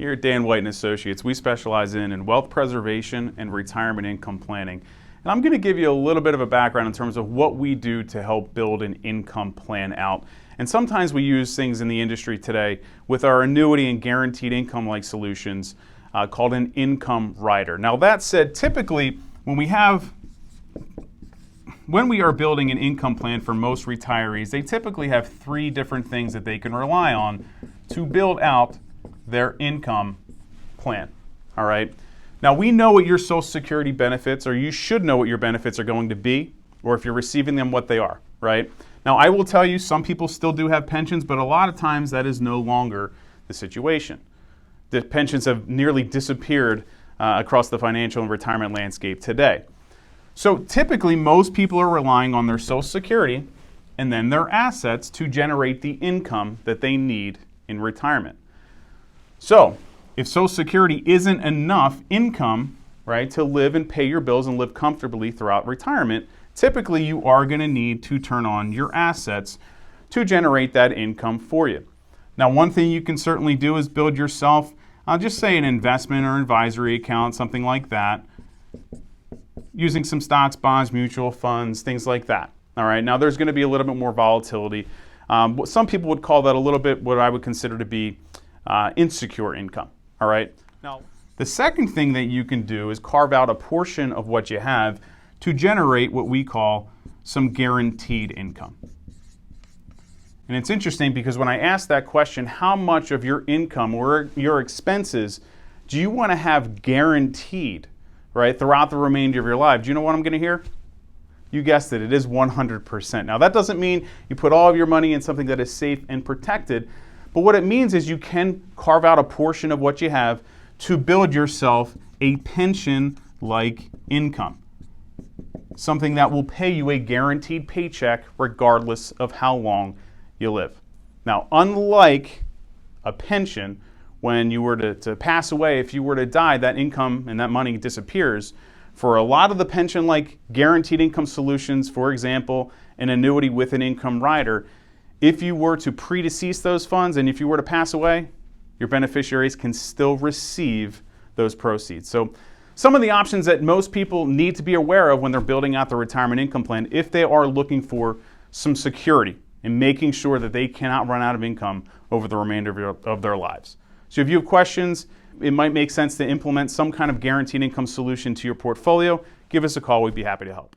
Here at Dan White & Associates, we specialize in wealth preservation and retirement income planning. And I'm going to give you a little bit of a background in terms of what we do to help build an income plan out. And sometimes we use things in the industry today with our annuity and guaranteed income-like solutions called an income rider. Now that said, typically when we are building an income plan for most retirees, they typically have three different things that they can rely on to build out their income plan. All right. Now we know what your Social Security benefits, or you should know what your benefits are going to be, or if you're receiving them, what they are, right? Now I will tell you, some people still do have pensions, but a lot of times that is no longer the situation. The pensions have nearly disappeared across the financial and retirement landscape today. So typically most people are relying on their Social Security and then their assets to generate the income that they need in retirement. So if Social Security isn't enough income, right, to live and pay your bills and live comfortably throughout retirement, typically you are going to need to turn on your assets to generate that income for you. Now, one thing you can certainly do is build yourself, just say an investment or advisory account, something like that, using some stocks, bonds, mutual funds, things like that. All right. Now, there's going to be a little bit more volatility. Some people would call that a little bit what I would consider to be insecure income. All right. Now, the second thing that you can do is carve out a portion of what you have to generate what we call some guaranteed income. And it's interesting because when I ask that question, how much of your income or your expenses do you want to have guaranteed, right, throughout the remainder of your life? Do you know what I'm going to hear? You guessed it, it is 100%. Now that doesn't mean you put all of your money in something that is safe and protected, but what it means is you can carve out a portion of what you have to build yourself a pension-like income. Something that will pay you a guaranteed paycheck regardless of how long you live. Now, unlike a pension, when you were to pass away, if you were to die, that income and that money disappears. For a lot of the pension-like guaranteed income solutions, for example, an annuity with an income rider, if you were to predecease those funds and if you were to pass away, your beneficiaries can still receive those proceeds. So some of the options that most people need to be aware of when they're building out their retirement income plan, if they are looking for some security and making sure that they cannot run out of income over the remainder of their lives. So if you have questions, it might make sense to implement some kind of guaranteed income solution to your portfolio, give us a call. We'd be happy to help.